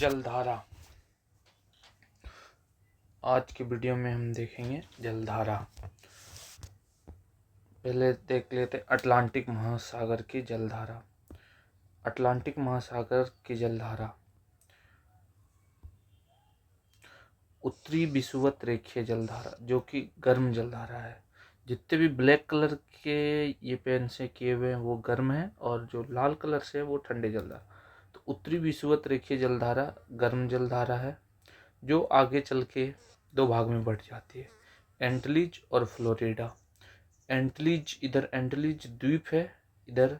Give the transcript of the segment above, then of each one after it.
जलधारा। आज की वीडियो में हम देखेंगे जलधारा। पहले देख लेते अटलांटिक महासागर की जलधारा। अटलांटिक महासागर की जलधारा उत्तरी विषुवत रेखीय जलधारा, जो कि गर्म जलधारा है। जितने भी ब्लैक कलर के ये पेन से किए हुए हैं वो गर्म है, और जो लाल कलर से है वो ठंडे जलधारा। तो उत्तरी विषुवत रेखीय जलधारा गर्म जलधारा है, जो आगे चल के दो भाग में बढ़ जाती है, एंटलीज और फ्लोरिडा। एंटलीज, इधर एंटलीज द्वीप है इधर,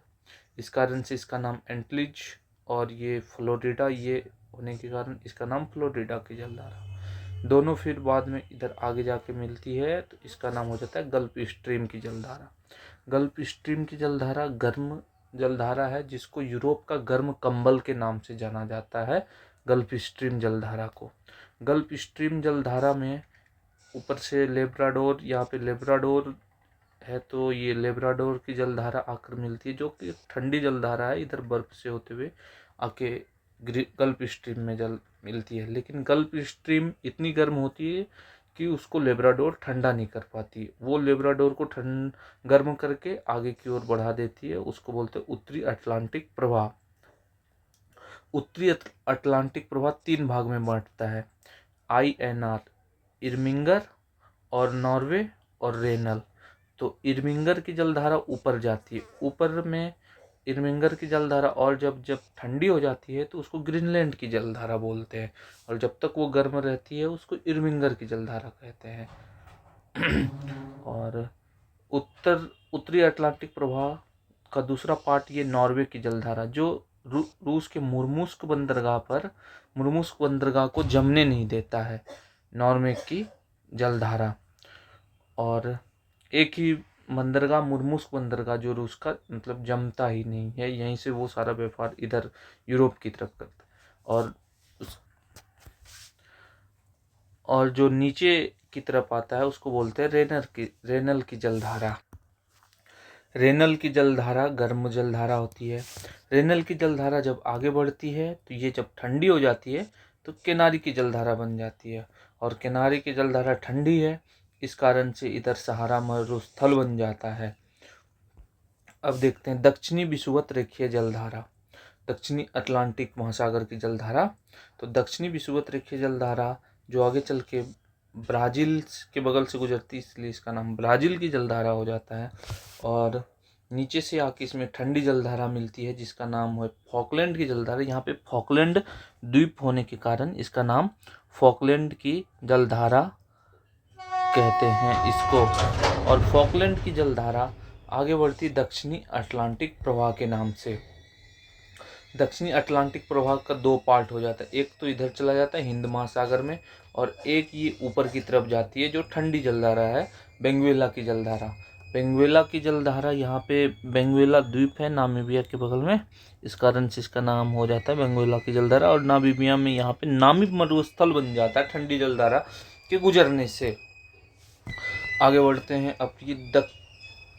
इस कारण से इसका नाम एंटलीज, और ये फ्लोरिडा ये होने के कारण इसका नाम फ्लोरिडा की जलधारा। दोनों फिर बाद में इधर आगे जाके मिलती है, तो इसका नाम हो जाता है गल्फ स्ट्रीम की जलधारा। गल्फ स्ट्रीम की जलधारा गर्म जलधारा है, जिसको यूरोप का गर्म कंबल के नाम से जाना जाता है, गल्फ स्ट्रीम जलधारा को। गल्फ स्ट्रीम जलधारा में ऊपर से लेब्राडोर, यहाँ पे लेब्राडोर है, तो ये लेब्राडोर की जलधारा आकर मिलती है, जो कि ठंडी जलधारा है, इधर बर्फ से होते हुए आके गल्फ स्ट्रीम में जल मिलती है। लेकिन गल्फ स्ट्रीम इतनी गर्म होती है कि उसको लेब्राडोर ठंडा नहीं कर पाती। वो लेब्राडोर को गर्म करके आगे की ओर बढ़ा देती है, उसको बोलते हैं उत्तरी अटलांटिक प्रवाह। उत्तरी अटलांटिक प्रवाह तीन भाग में बांटता है, INR, इर्मिंगर और नॉर्वे और रेनल। तो इर्मिंगर की जलधारा ऊपर जाती है, ऊपर में इर्मिंगर की जलधारा, और जब जब ठंडी हो जाती है तो उसको ग्रीनलैंड की जलधारा बोलते हैं, और जब तक वो गर्म रहती है उसको इर्मिंगर की जलधारा कहते हैं। और उत्तरी अटलांटिक प्रवाह का दूसरा पार्ट ये नॉर्वे की जलधारा, जो रूस के मुर्मुस्क बंदरगाह को जमने नहीं देता है, नॉर्वे की जलधारा। और एक ही बंदरगाह, मुर्मुस्क बंदरगाह, जो रूस का मतलब जमता ही नहीं है, यहीं से वो सारा व्यापार इधर यूरोप की तरफ करता है। और जो नीचे की तरफ आता है उसको बोलते हैं रेनल की जलधारा। रेनल की जलधारा गर्म जलधारा होती है। रेनल की जलधारा जब आगे बढ़ती है तो ये जब ठंडी हो जाती है तो किनारी की जलधारा बन जाती है, और किनारी की जलधारा ठंडी है, इस कारण से इधर सहारा मरुस्थल बन जाता है। अब देखते हैं दक्षिणी विषुवत रेखीय जलधारा, दक्षिणी अटलांटिक महासागर की जलधारा। तो दक्षिणी विषुवत रेखीय जलधारा जो आगे चल के ब्राज़ील के बगल से गुजरती है, इसलिए इसका नाम ब्राज़ील की जलधारा हो जाता है। और नीचे से आके इसमें ठंडी जलधारा मिलती है, जिसका नाम है फॉकलैंड की जलधारा। यहाँ पे फॉकलैंड द्वीप होने के कारण इसका नाम फॉकलैंड की जलधारा कहते हैं इसको। और फॉकलैंड की जलधारा आगे बढ़ती दक्षिणी अटलांटिक प्रवाह के नाम से। दक्षिणी अटलांटिक प्रवाह का दो पार्ट हो जाता है, एक तो इधर चला जाता है हिंद महासागर में, और एक ये ऊपर की तरफ जाती है जो ठंडी जलधारा है, वेनेजुएला की जलधारा। वेनेजुएला की जलधारा, यहाँ पे वेनेजुएला द्वीप है नामीबिया के बगल में, इस कारण से इसका नाम हो जाता है वेनेजुएला की जलधारा। और नामीबिया में यहाँ पे नामीब मरुस्थल बन जाता है ठंडी जलधारा के गुजरने से। आगे बढ़ते हैं अब ये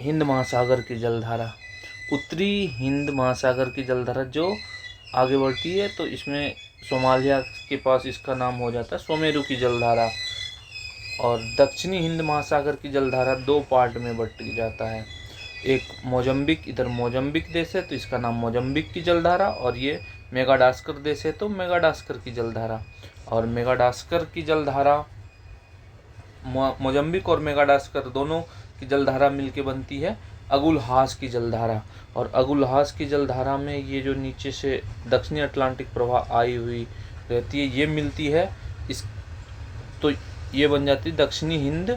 हिंद महासागर की जलधारा। उत्तरी हिंद महासागर की जलधारा जो आगे बढ़ती है, तो इसमें सोमालिया के पास इसका नाम हो जाता है सुमेरु की जलधारा। और दक्षिणी हिंद महासागर की जलधारा दो पार्ट में बट जाता है, एक मोजम्बिक, इधर मोजम्बिक देश है तो इसका नाम मोजम्बिक की जलधारा, और ये मेगाडास्कर देश है तो मेगाडास्कर की जलधारा। और मेगाडास्कर की जलधारा, मोजम्बिक और मेगाडास्कर दोनों की जलधारा मिलके बनती है अगुलहास की जलधारा। और अगुलहास की जलधारा में ये जो नीचे से दक्षिणी अटलांटिक प्रवाह आई हुई रहती है, ये मिलती है इस, तो ये बन जाती है दक्षिणी हिंद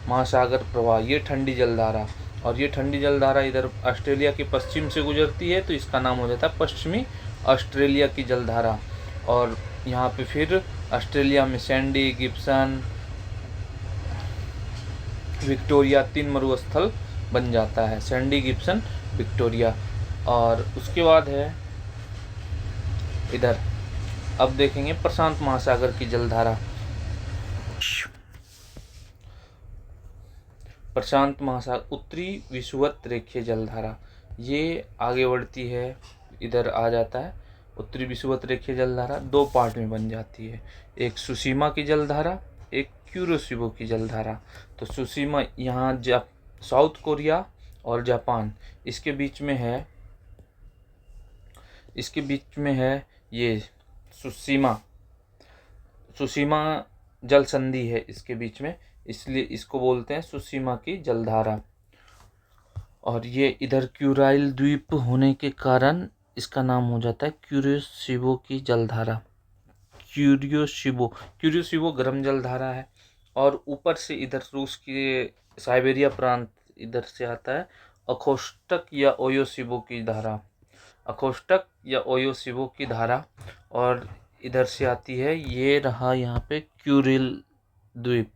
महासागर प्रवाह, ये ठंडी जलधारा। और ये ठंडी जलधारा इधर ऑस्ट्रेलिया के पश्चिम से गुजरती है, तो इसका नाम हो जाता है पश्चिमी ऑस्ट्रेलिया की जलधारा। और यहाँ पे फिर ऑस्ट्रेलिया में सैंडी, गिब्सन, विक्टोरिया तीन मरुस्थल बन जाता है, सैंडी, गिब्सन, विक्टोरिया। और उसके बाद है इधर, अब देखेंगे प्रशांत महासागर की जलधारा। प्रशांत महासागर उत्तरी विषुवत रेखीय जलधारा, ये आगे बढ़ती है, इधर आ जाता है उत्तरी विषुवत रेखीय जलधारा 2 पार्ट में बन जाती है, एक सुसीमा की जलधारा, एक क्यूरोशिबो की जलधारा। तो सुसीमा यहाँ साउथ कोरिया और जापान इसके बीच में है ये सुसीमा सुसीमा जल संधि है इसके बीच में, इसलिए इसको बोलते हैं सुसीमा की जलधारा। और ये इधर क्यूराइल द्वीप होने के कारण इसका नाम हो जाता है क्यूरोशिबो की जलधारा। क्यूरोशिबो गर्म जलधारा है। और ऊपर से इधर रूस के साइबेरिया प्रांत इधर से आता है अखोष्टक या ओयोसिबो की धारा, अखोष्टक या ओयोसिबो की धारा। और इधर से आती है, ये रहा यहाँ पे क्यूरिल द्वीप।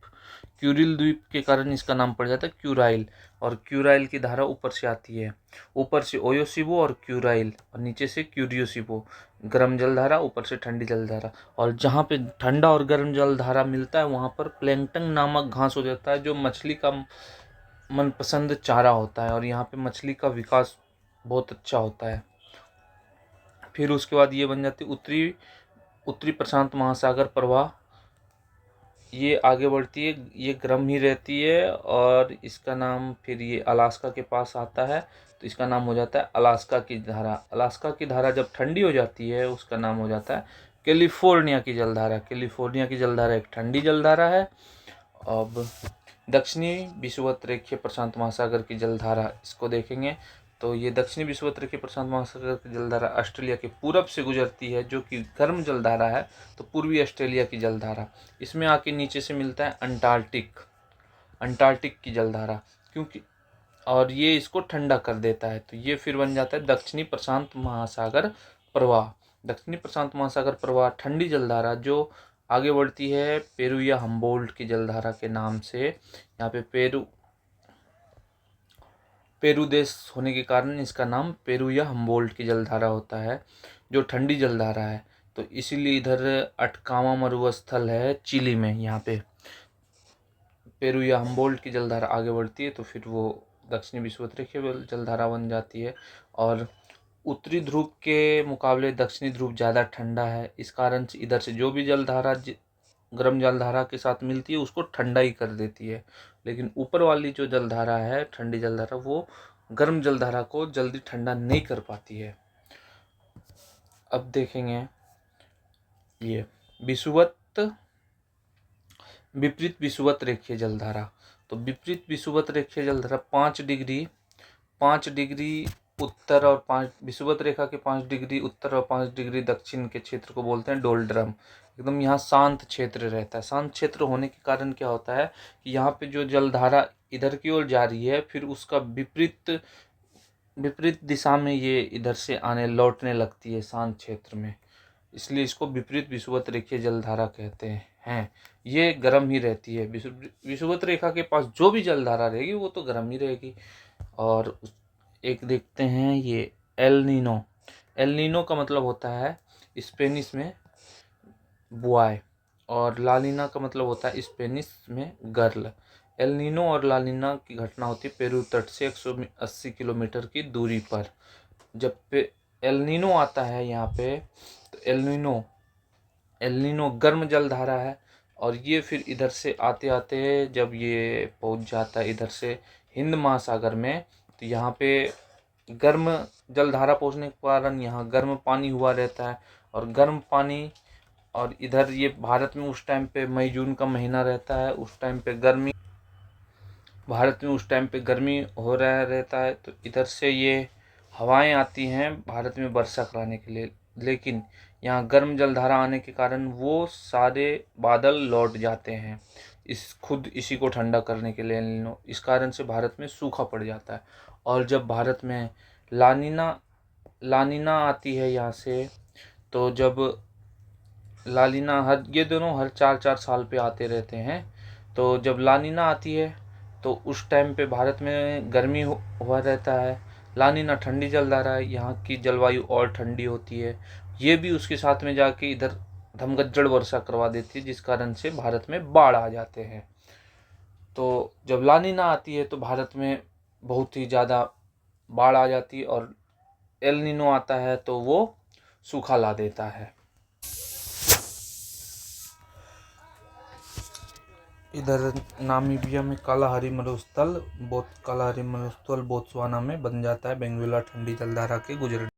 क्यूरिल द्वीप के कारण इसका नाम पड़ जाता है क्यूराइल। और क्यूराइल की धारा ऊपर से आती है, ऊपर से ओयोसिबो और क्यूराइल, और नीचे से क्यूरियोसिबो। गर्म जलधारा, ऊपर से ठंडी जलधारा। और जहाँ पे ठंडा और गर्म जलधारा मिलता है वहाँ पर प्लैंकटन नामक घास हो जाता है, जो मछली का मनपसंद चारा होता है, और यहाँ पे मछली का विकास बहुत अच्छा होता है। फिर उसके बाद ये बन जाती उत्तरी प्रशांत महासागर प्रवाह। ये आगे बढ़ती है, ये गर्म ही रहती है, और इसका नाम फिर ये अलास्का के पास आता है, तो इसका नाम हो जाता है अलास्का की धारा। अलास्का की धारा जब ठंडी हो जाती है उसका नाम हो जाता है कैलिफोर्निया की जलधारा। कैलिफोर्निया की जलधारा एक ठंडी जलधारा है। अब दक्षिणी विषुवत रेखीय प्रशांत महासागर की जलधारा, इसको देखेंगे तो ये दक्षिणी विषुवत रेखीय प्रशांत महासागर की जलधारा ऑस्ट्रेलिया के पूरब से गुजरती है, जो कि गर्म जलधारा है। तो पूर्वी ऑस्ट्रेलिया की जलधारा, इसमें आके नीचे से मिलता है अंटार्कटिक की जलधारा, क्योंकि और ये इसको ठंडा कर देता है। तो ये फिर बन जाता है दक्षिणी प्रशांत महासागर प्रवाह। दक्षिणी प्रशांत महासागर प्रवाह ठंडी जलधारा जो आगे बढ़ती है पेरू या हम्बोल्ट की जलधारा के नाम से। यहाँ पे पेरू देश होने के कारण इसका नाम पेरू या हम्बोल्ट की जलधारा होता है, जो ठंडी जलधारा है। तो इसीलिए इधर अटकामा मरुस्थल है चिली में, यहाँ पे पेरू या हम्बोल्ट की जलधारा आगे बढ़ती है, तो फिर वो दक्षिणी विषुवत रेखीय जलधारा बन जाती है। और उत्तरी ध्रुव के मुकाबले दक्षिणी ध्रुव ज़्यादा ठंडा है, इस कारण से इधर से जो भी जलधारा गर्म जलधारा के साथ मिलती है उसको ठंडा ही कर देती है। लेकिन ऊपर वाली जो जलधारा है ठंडी जलधारा, वो गर्म जलधारा को जल्दी ठंडा नहीं कर पाती है। अब देखेंगे ये विपरीत विषुवत रेखीय जलधारा। तो विपरीत विषुवत रेखीय जलधारा 5 डिग्री उत्तर और 5 विषुवत रेखा के 5 डिग्री उत्तर और 5 डिग्री दक्षिण के क्षेत्र को बोलते हैं डोल्ड्रम। एकदम यहाँ शांत क्षेत्र रहता है। शांत क्षेत्र होने के कारण क्या होता है कि यहाँ पे जो जलधारा इधर की ओर जा रही है, फिर उसका विपरीत दिशा में ये इधर से आने लौटने लगती है शांत क्षेत्र में, इसलिए इसको विपरीत विषुवत रेखीय जलधारा कहते हैं। ये गर्म ही रहती है। विषुवत रेखा के पास जो भी जलधारा रहेगी वो तो गर्म ही रहेगी। और एक देखते हैं ये एल नीनो का मतलब होता है स्पेनिश में बुआय, और लालिना का मतलब होता है स्पेनिश में गर्ल। एल नीनो और लालिना की घटना होती है पेरू तट से 180 किलोमीटर की दूरी पर। जब एल नीनो आता है यहाँ पे, तो एल नीनो गर्म जलधारा है, और ये फिर इधर से आते आते जब ये पहुँच जाता है इधर से हिंद महासागर में, तो यहाँ पे गर्म जलधारा पहुँचने के कारण यहाँ गर्म पानी हुआ रहता है। और गर्म पानी, और इधर ये भारत में उस टाइम पे मई जून का महीना रहता है, उस टाइम पे गर्मी हो रहा रहता है। तो इधर से ये हवाएं आती हैं भारत में वर्षा कराने के लिए, लेकिन यहाँ गर्म जलधारा आने के कारण वो सारे बादल लौट जाते हैं इसी को ठंडा करने के लिए। इस कारण से भारत में सूखा पड़ जाता है। और जब भारत में लानिना आती है यहाँ से, तो जब लानिना ये दोनों हर 4-4 साल पे आते रहते हैं। तो जब लानिना आती है तो उस टाइम पे भारत में गर्मी हुआ रहता है। लानिना ठंडी जलधारा है, यहाँ की जलवायु और ठंडी होती है। ये भी उसके साथ में जाके इधर धमगज्जड़ वर्षा करवा देती है, जिस कारण से भारत में बाढ़ आ जाते हैं। तो जब लानिना आती है तो भारत में बहुत ही ज़्यादा बाढ़ आ जाती है, और एल नीनो आता है तो वो सूखा ला देता है। इधर नामीबिया में कालाहारी मरुस्थल बोत्सवाना में बन जाता है बेंगुएला ठंडी जलधारा के गुजरने